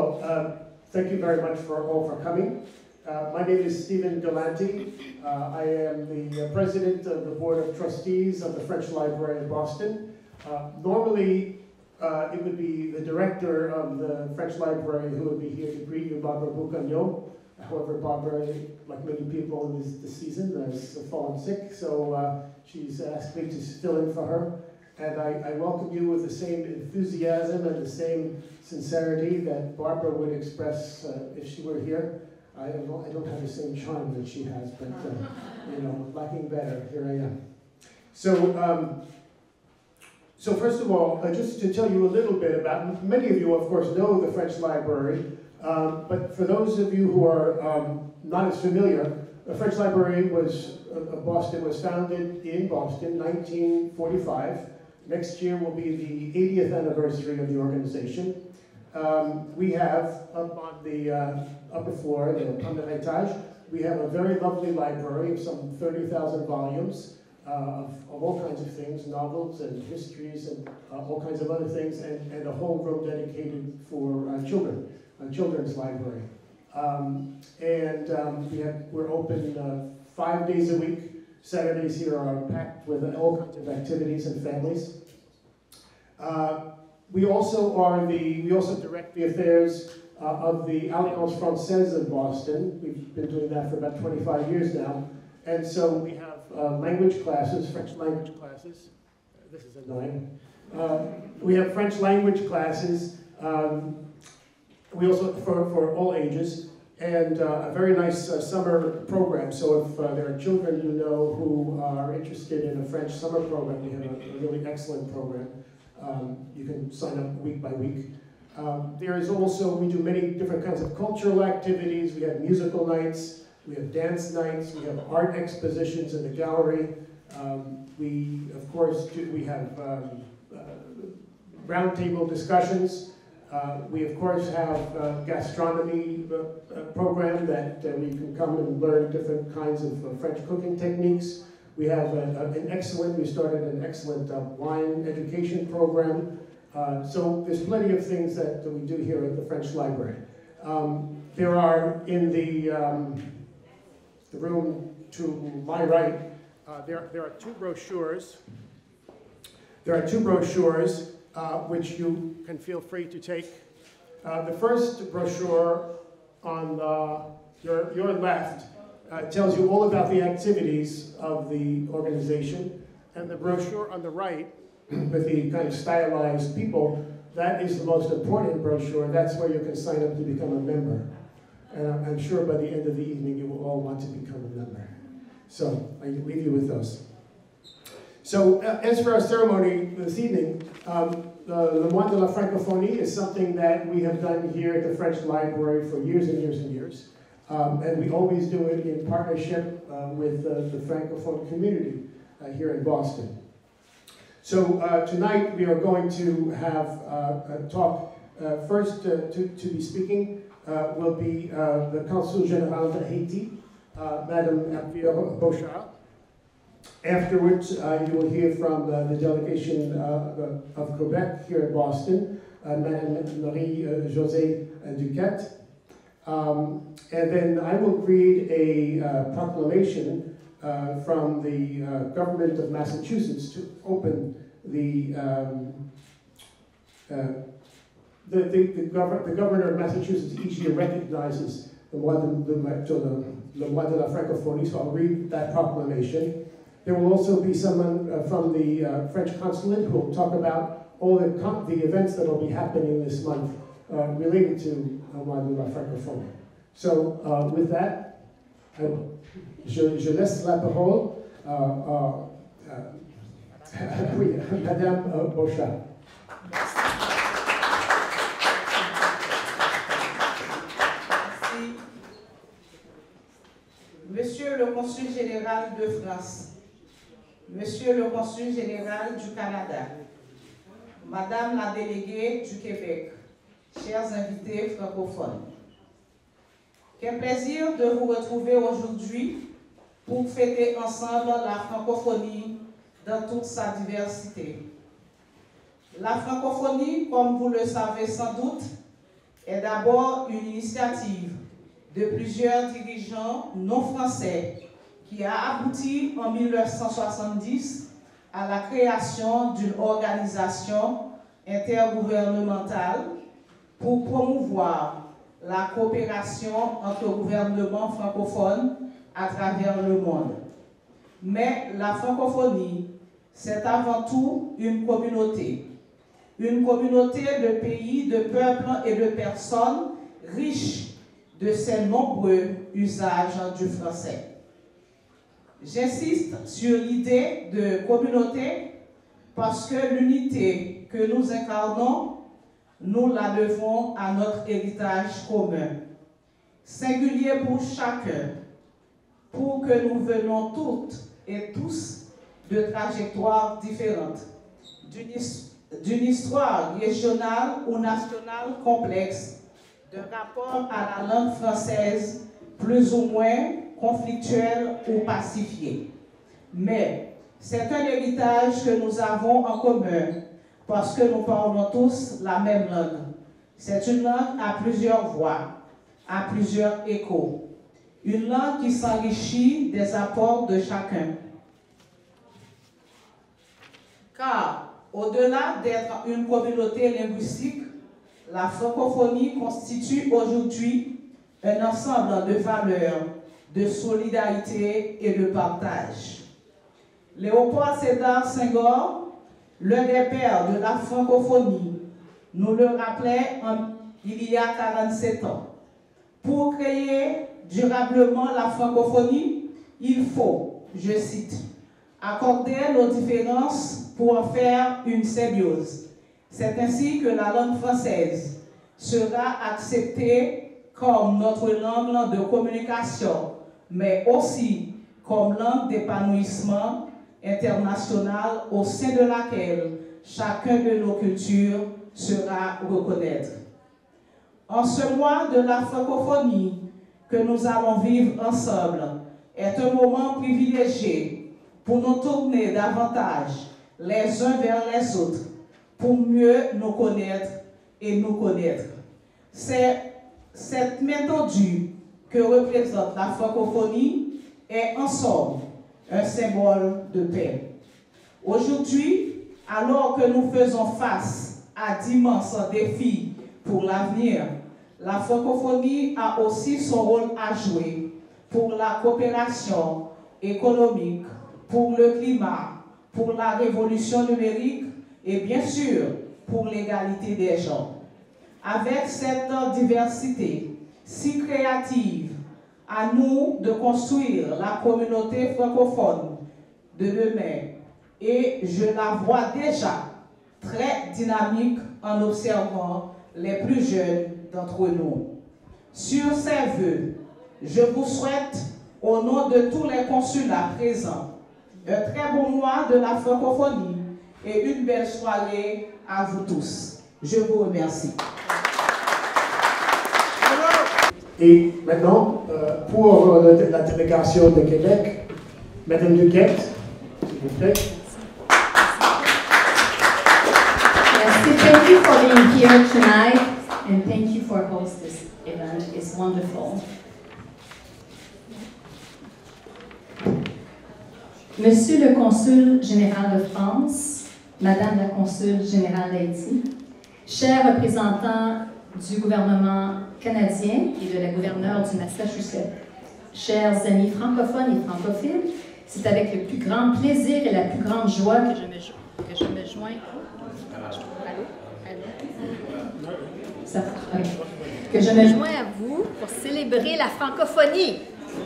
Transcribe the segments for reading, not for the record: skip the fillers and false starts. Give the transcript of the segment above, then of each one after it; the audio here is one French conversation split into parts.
all, thank you very much all for coming. My name is Stephen Galanti. I am the president of the Board of Trustees of the French Library in Boston. Normally, it would be the director of the French Library who would be here to greet you, Barbara Boucagnon. However, Barbara, like many people this season, has fallen sick, so she's asked me to fill in for her. And I welcome you with the same enthusiasm and the same sincerity that Barbara would express if she were here. I don't have the same charm that she has, but you know, lacking better, here I am. So, so first of all, just to tell you a little bit about, many of you, of course, know the French Library, but for those of you who are not as familiar, the French Library of Boston was founded in Boston, 1945. Next year will be the 80th anniversary of the organization. We have, up on the upper floor, the premier étage, we have a very lovely library of some 30,000 volumes of all kinds of things, novels and histories and all kinds of other things, and a whole room dedicated for children, a children's library. We're open 5 days a week. Saturdays here are packed with all kinds of activities and families. We also direct the affairs of the Alliance Française of Boston. We've been doing that for about 25 years now. And so we have language classes, French language classes. This is annoying. We have French language classes. We also, for all ages. And a very nice summer program. So if there are children you know who are interested in a French summer program, we have a really excellent program. You can sign up week by week. There is also, we do many different kinds of cultural activities. We have musical nights, we have dance nights, we have art expositions in the gallery. We, of course, we have roundtable discussions. We, of course, have a gastronomy program that we can come and learn different kinds of French cooking techniques. We have we started an excellent wine education program. So there's plenty of things that we do here at the French Library. There are, in the room to my right, there are two brochures. There are two brochures which you can feel free to take. The first brochure on your left tells you all about the activities of the organization, and the brochure on the right, with the kind of stylized people, that is the most important brochure. That's where you can sign up to become a member. And I'm sure by the end of the evening you will all want to become a member. So I leave you with those. So as for our ceremony this evening, Le Mois de la Francophonie is something that we have done here at the French Library for years and years and years. And we always do it in partnership with the Francophone community here in Boston. So tonight we are going to have a talk. First to be speaking will be the Consul General de Haiti, Madame Hervire Bochard. Afterwards, you will hear from the delegation of Quebec here in Boston, Madame Marie-Josée Duquette. And then I will read a proclamation from the government of Massachusetts to open the governor of Massachusetts each year recognizes the Mois de la Francophonie, so I'll read that proclamation. There will also be someone from the French consulate who will talk about all the events that will be happening this month related to Mois de la Francophonie. So with that, je laisse la parole oui, Madame Bochard. Merci. Monsieur le Consul général de France, Monsieur le Consul général du Canada, Madame la déléguée du Québec, chers invités francophones, quel plaisir de vous retrouver aujourd'hui pour fêter ensemble la francophonie dans toute sa diversité. La francophonie, comme vous le savez sans doute, est d'abord une initiative de plusieurs dirigeants non français qui a abouti en 1970 à la création d'une organisation intergouvernementale pour promouvoir la coopération entre gouvernements francophones à travers le monde. Mais la francophonie, c'est avant tout une communauté de pays, de peuples et de personnes riches de ses nombreux usages du français. J'insiste sur l'idée de communauté parce que l'unité que nous incarnons, nous la devons à notre héritage commun, singulier pour chacun, pour que nous venons toutes et tous de trajectoires différentes, d'une histoire régionale ou nationale complexe, de rapport à la langue française plus ou moins conflictuel ou pacifié. Mais c'est un héritage que nous avons en commun parce que nous parlons tous la même langue. C'est une langue à plusieurs voix, à plusieurs échos. Une langue qui s'enrichit des apports de chacun. Car au-delà d'être une communauté linguistique, la francophonie constitue aujourd'hui un ensemble de valeurs, de solidarité et de partage. Léopold Sédar Senghor, l'un des pères de la francophonie, nous le rappelait il y a 47 ans. Pour créer durablement la francophonie, il faut, je cite, accorder nos différences pour en faire une symbiose. C'est ainsi que la langue française sera acceptée comme notre langue de communication, mais aussi comme langue d'épanouissement international au sein de laquelle chacun de nos cultures sera reconnaître. En ce mois de la francophonie que nous allons vivre ensemble est un moment privilégié pour nous tourner davantage les uns vers les autres, pour mieux nous connaître et nous connaître. C'est cette méthode que représente la francophonie est en somme un symbole de paix. Aujourd'hui, alors que nous faisons face à d'immenses défis pour l'avenir, la francophonie a aussi son rôle à jouer pour la coopération économique, pour le climat, pour la révolution numérique et bien sûr pour l'égalité des genres. Avec cette diversité si créative, à nous de construire la communauté francophone de demain et je la vois déjà très dynamique en observant les plus jeunes d'entre nous. Sur ces vœux, je vous souhaite, au nom de tous les consulats présents, un très bon mois de la francophonie et une belle soirée à vous tous. Je vous remercie. Et maintenant, pour la délégation de Québec, Madame Duquette, s'il vous plaît. Yes, thank you for being here tonight, and thank you for hosting this event. It's wonderful. Monsieur le Consul général de France, Madame la Consul générale d'Haïti, chers représentants du gouvernement canadien et de la gouverneure du Massachusetts, chers amis francophones et francophiles, c'est avec le plus grand plaisir et la plus grande joie que je me joins. Allô? Que je me joins à vous pour célébrer la francophonie.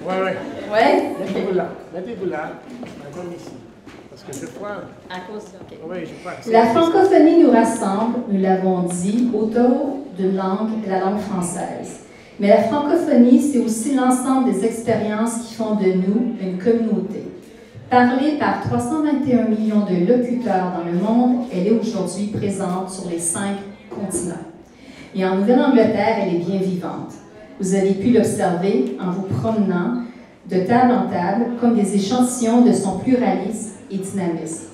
Oui. Mettez-vous là. Mettez-vous là. Madame ici. Parce que je crois... À cause de... Oui, je crois. La francophonie nous rassemble, nous l'avons dit, autour d'une langue, la langue française. Mais la francophonie, c'est aussi l'ensemble des expériences qui font de nous une communauté. Parlée par 321 millions de locuteurs dans le monde, elle est aujourd'hui présente sur les 5 continents. Et en Nouvelle-Angleterre, elle est bien vivante. Vous avez pu l'observer en vous promenant de table en table comme des échantillons de son pluralisme et dynamisme.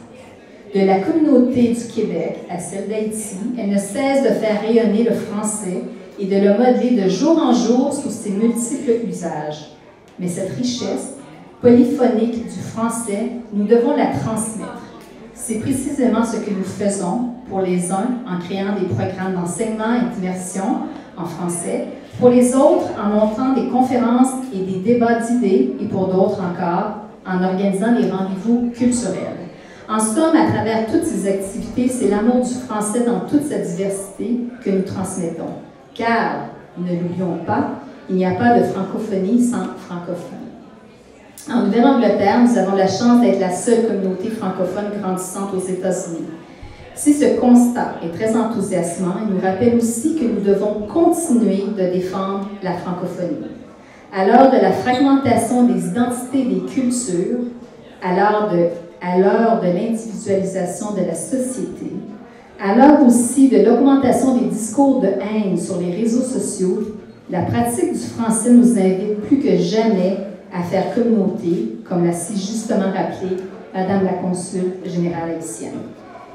De la communauté du Québec à celle d'Haïti, elle ne cesse de faire rayonner le français et de le modeler de jour en jour sous ses multiples usages. Mais cette richesse polyphonique du français, nous devons la transmettre. C'est précisément ce que nous faisons pour les uns en créant des programmes d'enseignement et d'immersion en français, pour les autres en montant des conférences et des débats d'idées et pour d'autres encore en organisant des rendez-vous culturels. En somme, à travers toutes ces activités, c'est l'amour du français dans toute sa diversité que nous transmettons. Car, ne l'oublions pas, il n'y a pas de francophonie sans francophonie. En Nouvelle-Angleterre, nous avons la chance d'être la seule communauté francophone grandissante aux États-Unis. Si ce constat est très enthousiasmant, il nous rappelle aussi que nous devons continuer de défendre la francophonie. À l'heure de la fragmentation des identités et des cultures, à l'heure de l'individualisation de la société, à l'heure aussi de l'augmentation des discours de haine sur les réseaux sociaux, la pratique du français nous invite plus que jamais à faire communauté, comme l'a si justement rappelé Madame la Consul générale haïtienne.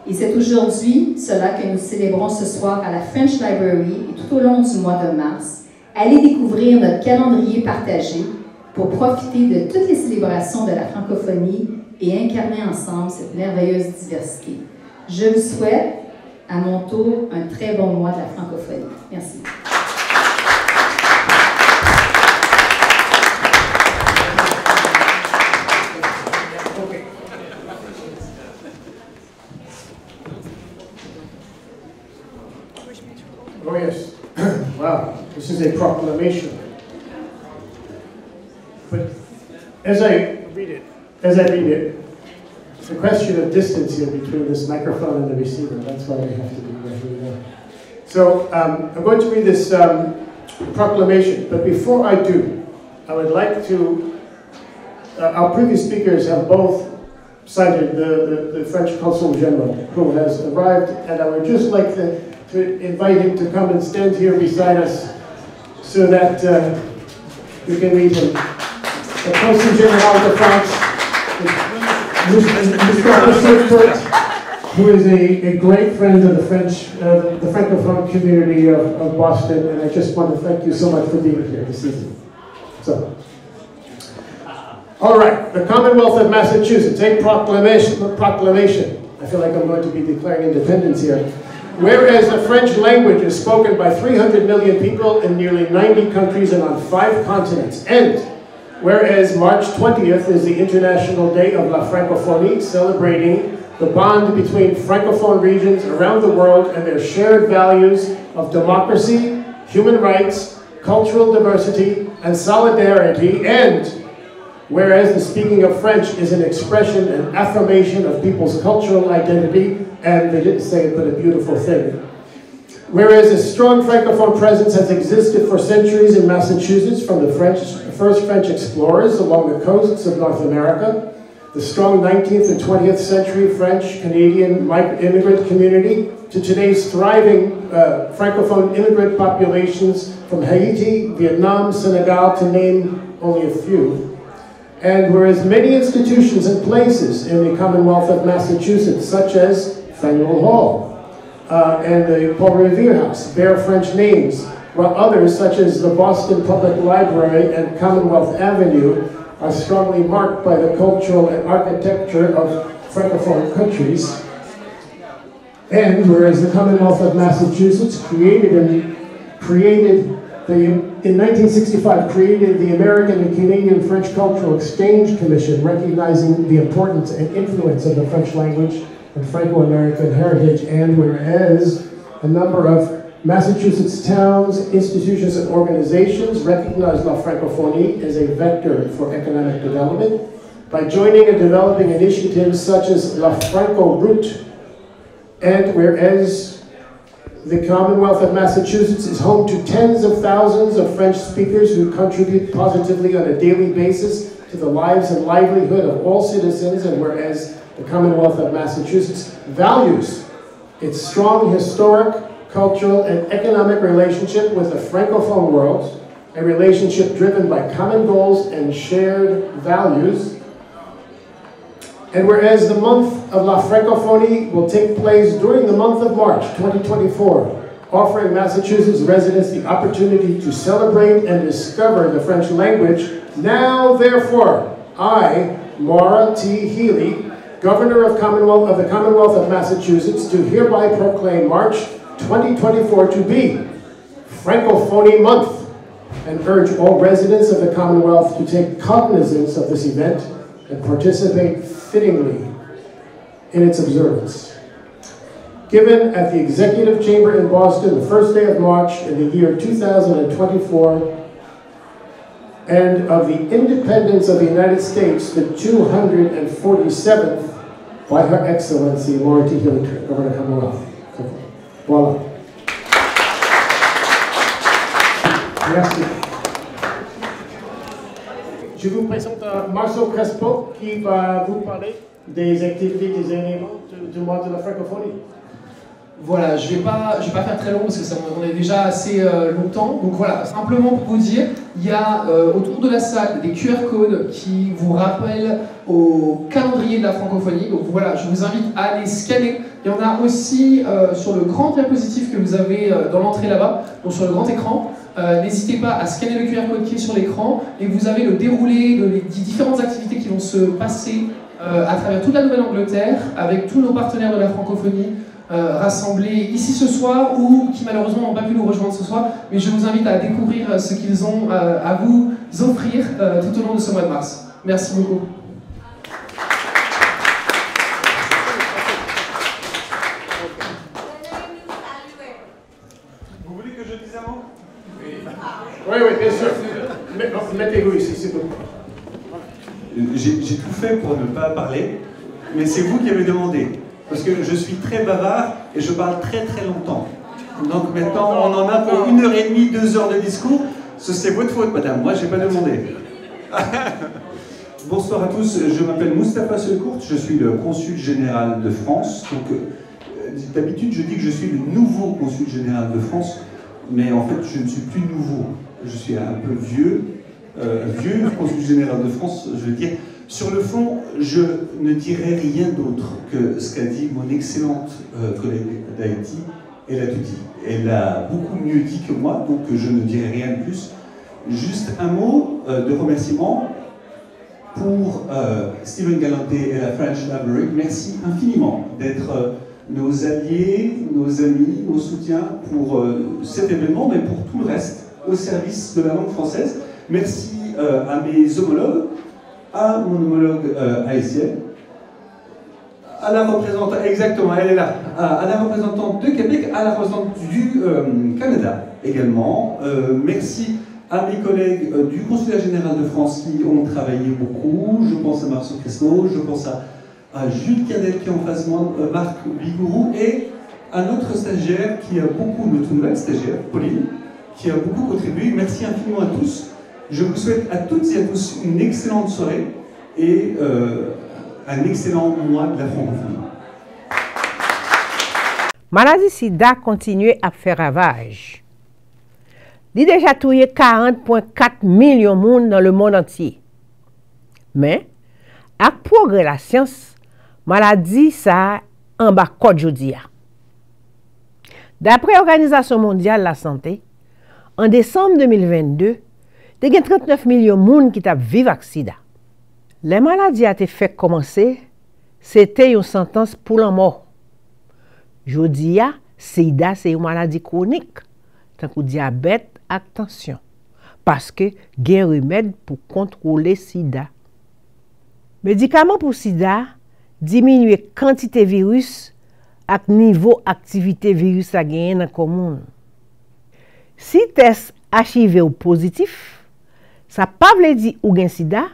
Et c'est aujourd'hui cela que nous célébrons ce soir à la French Library et tout au long du mois de mars. Allez découvrir notre calendrier partagé pour profiter de toutes les célébrations de la francophonie et incarner ensemble cette merveilleuse diversité. Je vous souhaite, à mon tour, un très bon mois de la francophonie. Merci. Oh yes. Wow, this is a proclamation. But as I read it, it's a question of distance here between this microphone and the receiver. That's why we have to be right here. So I'm going to read this proclamation, but before I do, I would like to, our previous speakers have both cited the French Consul General, who has arrived, and I would just like to invite him to come and stand here beside us so that we can meet him. The Consul General de France, Mr. Kurt, who is a great friend of the French, the Francophone community of Boston, and I just want to thank you so much for being here this evening. So, all right, the Commonwealth of Massachusetts, a proclamation. I feel like I'm going to be declaring independence here. Whereas the French language is spoken by 300 million people in nearly 90 countries and on 5 continents, and whereas March 20th is the International Day of La Francophonie, celebrating the bond between Francophone regions around the world and their shared values of democracy, human rights, cultural diversity, and solidarity, and whereas the speaking of French is an expression and affirmation of people's cultural identity, and they didn't say it, but a beautiful thing. Whereas a strong Francophone presence has existed for centuries in Massachusetts from the first French explorers along the coasts of North America, the strong 19th and 20th century French-Canadian immigrant community, to today's thriving Francophone immigrant populations from Haiti, Vietnam, Senegal, to name only a few. And whereas many institutions and places in the Commonwealth of Massachusetts, such as Faneuil Hall and the Paul Revere House, bear French names, while others, such as the Boston Public Library and Commonwealth Avenue, are strongly marked by the cultural and architecture of Francophone countries. And whereas the Commonwealth of Massachusetts in 1965 created the American and Canadian French Cultural Exchange Commission, recognizing the importance and influence of the French language and Franco-American heritage, and whereas a number of Massachusetts towns, institutions, and organizations recognize La Francophonie as a vector for economic development by joining and developing initiatives such as La Franco Route, and whereas the Commonwealth of Massachusetts is home to tens of thousands of French speakers who contribute positively on a daily basis to the lives and livelihood of all citizens, and whereas the Commonwealth of Massachusetts values its strong historic, cultural, and economic relationship with the Francophone world, a relationship driven by common goals and shared values. And whereas the month of La Francophonie will take place during the month of March 2024, offering Massachusetts residents the opportunity to celebrate and discover the French language, now therefore, I, Maura T. Healy, Governor of the Commonwealth of Massachusetts, do hereby proclaim March 2024 to be Francophonie Month, and urge all residents of the Commonwealth to take cognizance of this event and participate fittingly in its observance. Given at the Executive Chamber in Boston the first day of March in the year 2024, and of the independence of the United States, the 247th, by Her Excellency Maura T. Healy, Governor of the Commonwealth. Voilà. Merci. Je vous présente Marceau Crespo qui va vous parler des activités, des événements du mois de la francophonie. Voilà, je vais pas faire très long parce que ça on est déjà assez longtemps. Donc voilà, simplement pour vous dire, il y a autour de la salle des QR codes qui vous rappellent au calendrier de la francophonie. Donc voilà, je vous invite à aller scanner. Il y en a aussi sur le grand diapositif que vous avez dans l'entrée là-bas, donc sur le grand écran. N'hésitez pas à scanner le QR code qui est sur l'écran et vous avez le déroulé des différentes activités qui vont se passer à travers toute la Nouvelle-Angleterre avec tous nos partenaires de la francophonie rassemblés ici ce soir ou qui malheureusement n'ont pas pu nous rejoindre ce soir, mais je vous invite à découvrir ce qu'ils ont à vous offrir tout au long de ce mois de mars. Merci beaucoup. Vous voulez que je dise un mot? Oui, bien sûr. Mettez-vous ici, c'est bon. J'ai tout fait pour ne pas parler, mais c'est vous qui avez demandé. Parce que je suis très bavard et je parle très longtemps. Donc maintenant, on en a pour 1h30, 2 heures de discours. C'est votre faute, madame. Moi, j'ai pas demandé. Bonsoir à tous. Je m'appelle Moustapha Secourt. Je suis le consul général de France. Donc, d'habitude, je dis que je suis le nouveau consul général de France. Mais en fait, je ne suis plus nouveau. Je suis un peu vieux consul général de France, je veux dire. Sur le fond, je ne dirai rien d'autre que ce qu'a dit mon excellente collègue d'Haïti, elle a tout dit. Elle a beaucoup mieux dit que moi, donc je ne dirai rien de plus. Juste un mot de remerciement pour Stephen Galante et la French Library. Merci infiniment d'être nos alliés, nos amis, nos soutiens pour cet événement, mais pour tout le reste, au service de la langue française. Merci à mes homologues, à mon homologue haïtienne, à la représentante, exactement, elle est là, à la représentante de Québec, à la représentante du Canada également. Merci à mes collègues du Consulat général de France qui ont travaillé beaucoup. Je pense à Marceau Crespo, je pense à Jules Cadel qui est en face de moi, Marc Bigourou, et à notre stagiaire qui a beaucoup, notre nouvelle stagiaire, Pauline, qui a beaucoup contribué. Merci infiniment à tous. Je vous souhaite à toutes et à tous une excellente soirée et un excellent mois de la francophonie. Maladie sida continue à faire ravage. Il a déjà tué 40,4 millions de monde dans le monde entier. Mais, avec le progrès de la science, maladie ça en bas code jodi. D'après l'Organisation mondiale de la santé, en décembre 2022, il y a 39 millions de monde qui vivent avec sida. Les maladies a été fait commencer, c'était une sentence pour la mort. Jodi a, sida c'est une maladie chronique, tant que diabète et tension, parce que il y a un remède pour contrôler sida. Médicaments pour sida diminuent quantité virus et niveau activité virus à gagner dans la commune. Si test HIV ou positif, ça ne veut pas dire ou gen sida,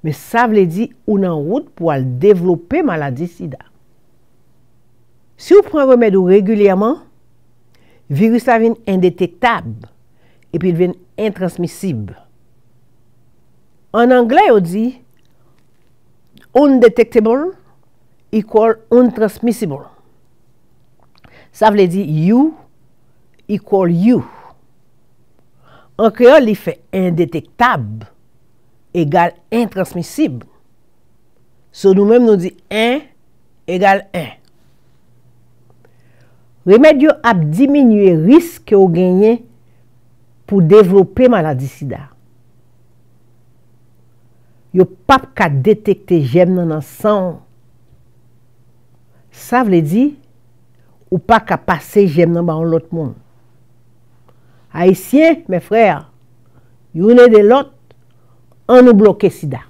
mais ça veut dire ou en route pour développer maladie sida. Si vous prenez un remède régulièrement, le virus devient indétectable et puis il devient intransmissible. En anglais, on dit undetectable equal untransmissible. Ça veut dire you equal you. En créole, il fait indétectable égale intransmissible. So nous-mêmes nous dit 1 égale 1. Remède yo a diminuer risque au gagner pour développer maladie sida. Yo pas ka détecter germe dans sang. Ça veut dire ou pas ka passer germe dans l'autre monde. Haïtiens, mes frères, y'une de l'autre, on nous bloque sida.